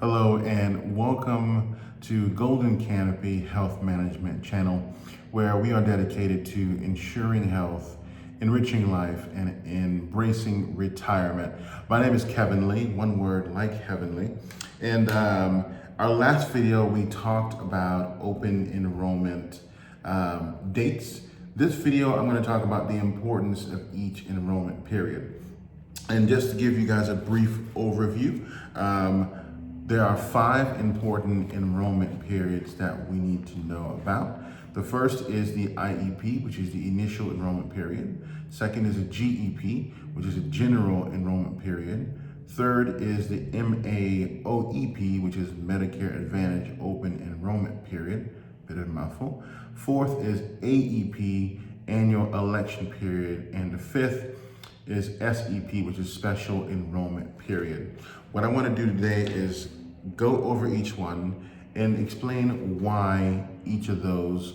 Hello and welcome to Golden Canopy Health Management channel, where we are dedicated to ensuring health, enriching life, and embracing retirement. My name is Kevin Lee, one word like heavenly. And our last video, we talked about open enrollment dates. This video, I'm going to talk about the importance of each enrollment period. And just to give you guys a brief overview, there are 5 important enrollment periods that we need to know about. The first is the IEP, which is the initial enrollment period. Second is a GEP, which is a general enrollment period. Third is the MAOEP, which is Medicare Advantage Open Enrollment Period. Bit of a mouthful. Fourth is AEP, Annual Election Period. And the fifth is SEP, which is Special Enrollment Period. What I want to do today is go over each one and explain why each of those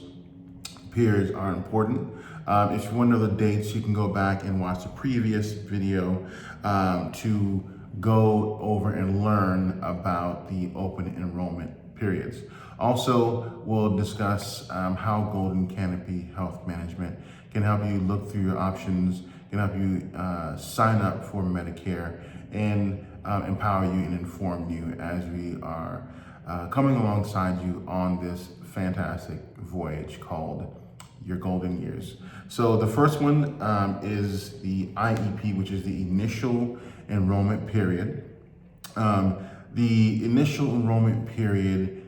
periods are important. If you want to know the dates, you can go back and watch the previous video to go over and learn about the open enrollment periods. Also, we'll discuss how Golden Canopy Health Management can help you look through your options, can help you sign up for Medicare, and empower you and inform you as we are coming alongside you on this fantastic voyage called your golden years. So the first one is the IEP, which is the initial enrollment period. The initial enrollment period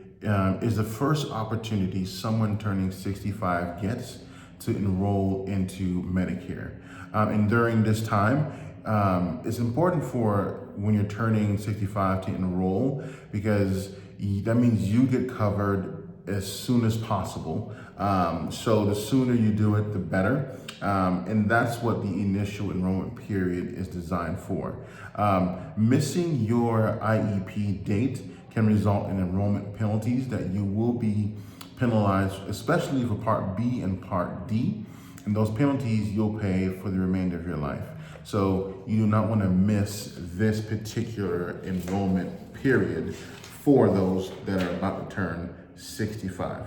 is the first opportunity someone turning 65 gets to enroll into Medicare. And during this time, it's important for when you're turning 65 to enroll, because that means you get covered as soon as possible. So the sooner you do it, the better. And that's what the initial enrollment period is designed for. Missing your IEP date can result in enrollment penalties that you will be penalized, especially for Part B and Part D. And those penalties you'll pay for the remainder of your life. So you do not want to miss this particular enrollment period for those that are about to turn 65.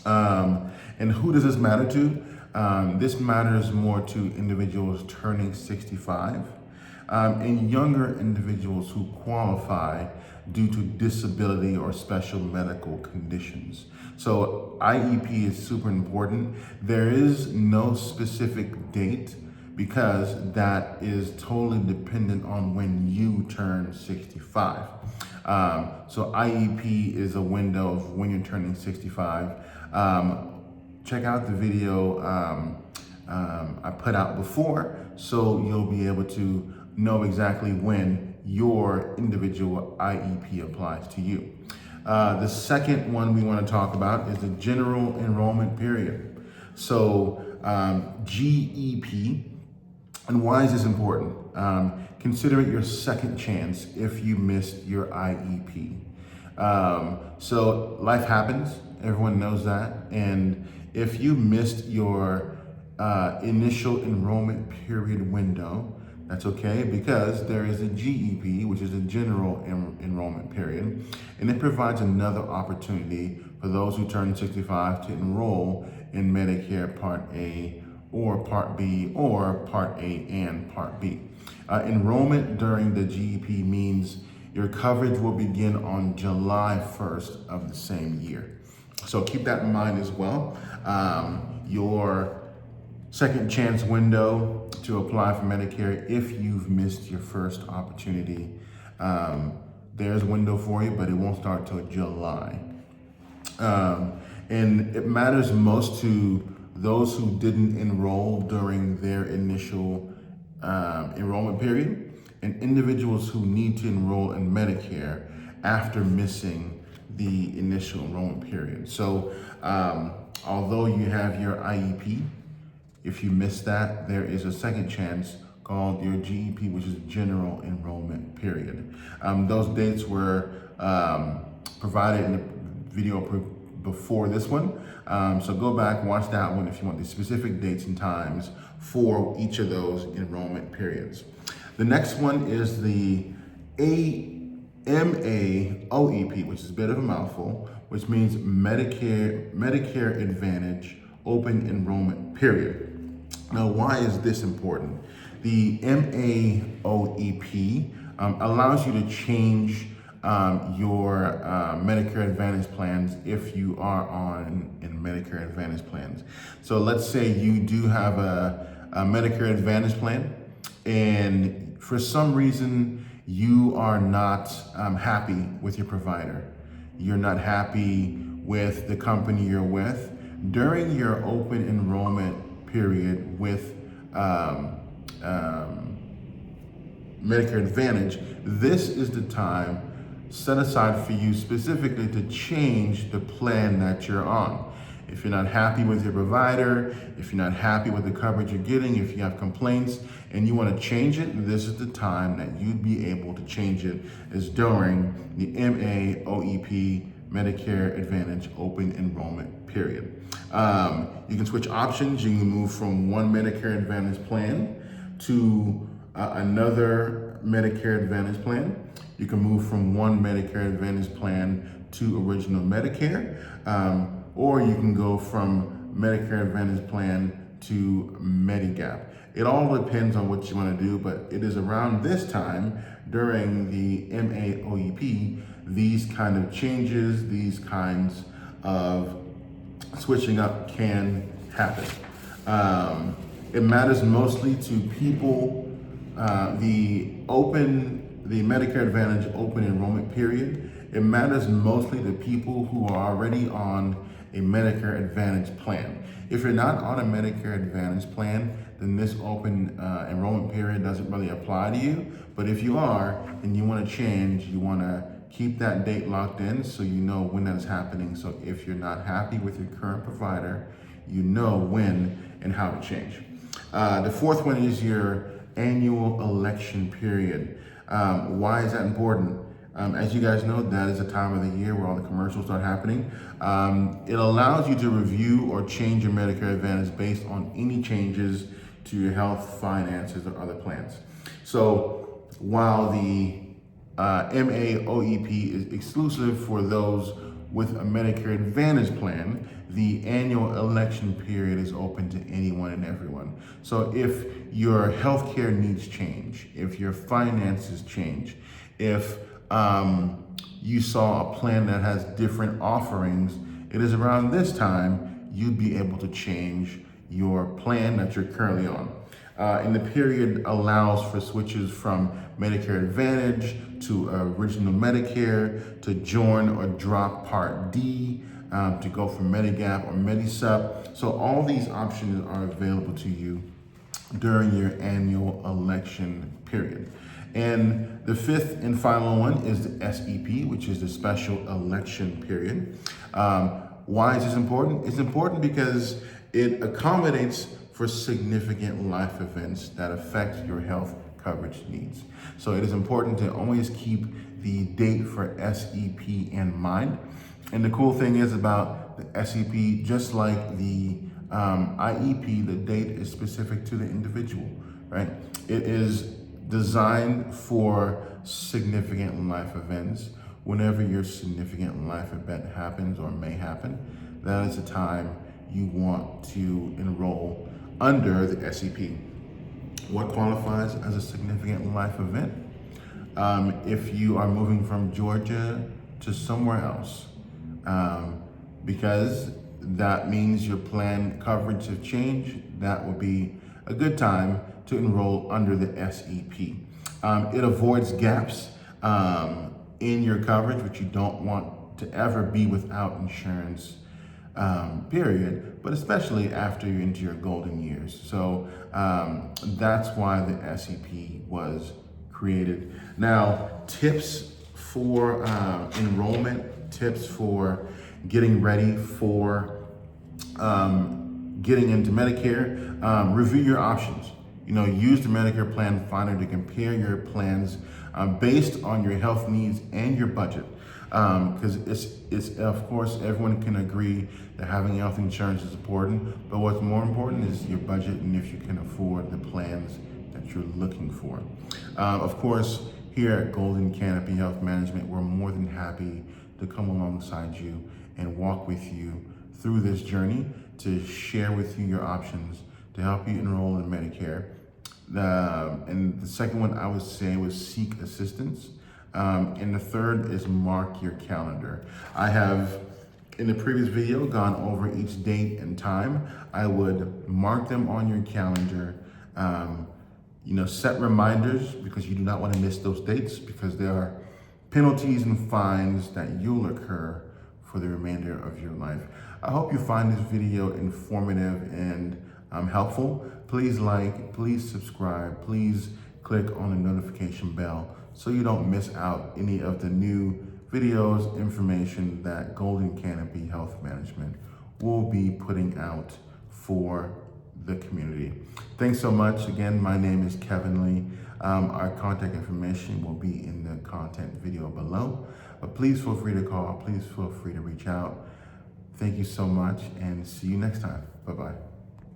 And who does this matter to? This matters more to individuals turning 65 and younger individuals who qualify due to disability or special medical conditions. So IEP is super important. There is no specific date because that is totally dependent on when you turn 65. So IEP is a window of when you're turning 65. Check out the video I put out before, so you'll be able to know exactly when your individual IEP applies to you. The second one we want to talk about is the general enrollment period. So GEP, and why is this important? Consider it your second chance if you missed your IEP. So life happens, everyone knows that, and if you missed your initial enrollment period window, that's okay, because there is a GEP, which is a general enrollment period, and it provides another opportunity for those who turn 65 to enroll in Medicare Part A or Part B or Part A and Part B. Enrollment during the GEP means your coverage will begin on July 1st of the same year. So keep that in mind as well. Your second chance window to apply for Medicare, if you've missed your first opportunity, there's a window for you, but it won't start till July. And it matters most to those who didn't enroll during their initial enrollment period, and individuals who need to enroll in Medicare after missing the initial enrollment period. So although you have your IEP, if you miss that, there is a second chance called your GEP, which is General Enrollment Period. Those dates were provided in the video before this one. So go back, watch that one if you want the specific dates and times for each of those enrollment periods. The next one is the MAOEP, which is a bit of a mouthful, which means Medicare Advantage Open Enrollment Period. Now, why is this important? The MAOEP allows you to change your Medicare Advantage plans if you are in Medicare Advantage plans. So let's say you do have a Medicare Advantage plan, and for some reason you are not happy with your provider. You're not happy with the company you're with. During your open enrollment period with Medicare Advantage, this is the time set aside for you specifically to change the plan that you're on. If you're not happy with your provider, if you're not happy with the coverage you're getting, if you have complaints and you want to change it, this is the time that you'd be able to change it, is during the MAOEP, Medicare Advantage Open Enrollment Period. You can switch options. You can move from one Medicare Advantage plan to another Medicare Advantage plan. You can move from one Medicare Advantage plan to Original Medicare, or you can go from Medicare Advantage plan to Medigap. It all depends on what you want to do, but it is around this time during the MAOEP, these kind of changes, these kinds of switching up can happen. It matters mostly to people, the Medicare Advantage open enrollment period. It matters mostly to people who are already on a Medicare Advantage plan. If you're not on a Medicare Advantage plan, then this open enrollment period doesn't really apply to you. But if you are and you want to change, you want to keep that date locked in so you know when that is happening. So if you're not happy with your current provider, you know when and how to change. The fourth one is your annual election period. Why is that important? As you guys know, that is a time of the year where all the commercials start happening. It allows you to review or change your Medicare Advantage based on any changes to your health, finances, or other plans. So while the MAOEP is exclusive for those with a Medicare Advantage plan, the annual election period is open to anyone and everyone. So if your healthcare needs change, if your finances change, if you saw a plan that has different offerings, it is around this time you'd be able to change your plan that you're currently on. And the period allows for switches from Medicare Advantage to Original Medicare, to join or drop Part D, to go from Medigap or Medisup. So all these options are available to you during your annual election period. And the fifth and final one is the SEP, which is the special election period. Why is this important? It's important because it accommodates for significant life events that affect your health coverage needs. So it is important to always keep the date for SEP in mind. And the cool thing is about the SEP, just like the IEP, the date is specific to the individual, right? It is designed for significant life events. Whenever your significant life event happens or may happen, that is the time you want to enroll under the SEP. What qualifies as a significant life event? If you are moving from Georgia to somewhere else, because that means your plan coverage have changed, that would be a good time to enroll under the SEP. It avoids gaps in your coverage, which you don't want to ever be without insurance, period, but especially after you're into your golden years. So that's why the SEP was created. Now, tips for enrollment, tips for getting ready for getting into Medicare. Review your options. Use the Medicare Plan Finder to compare your plans based on your health needs and your budget. Because it's of course, everyone can agree that having health insurance is important, but what's more important is your budget and if you can afford the plans that you're looking for. Of course, here at Golden Canopy Health Management, we're more than happy to come alongside you and walk with you through this journey to share with you your options to help you enroll in Medicare. And the second one I would say was seek assistance. And the third is mark your calendar. I have, in the previous video, gone over each date and time. I would mark them on your calendar. Set reminders, because you do not want to miss those dates, because there are penalties and fines that you'll incur for the remainder of your life. I hope you find this video informative and helpful. Please like, please subscribe, please click on the notification bell so you don't miss out any of the new videos, information that Golden Canopy Health Management will be putting out for the community. Thanks so much. Again, my name is Kevin Lee. Our contact information will be in the content video below, but please feel free to call, please feel free to reach out. Thank you so much, and see you next time. Bye-bye.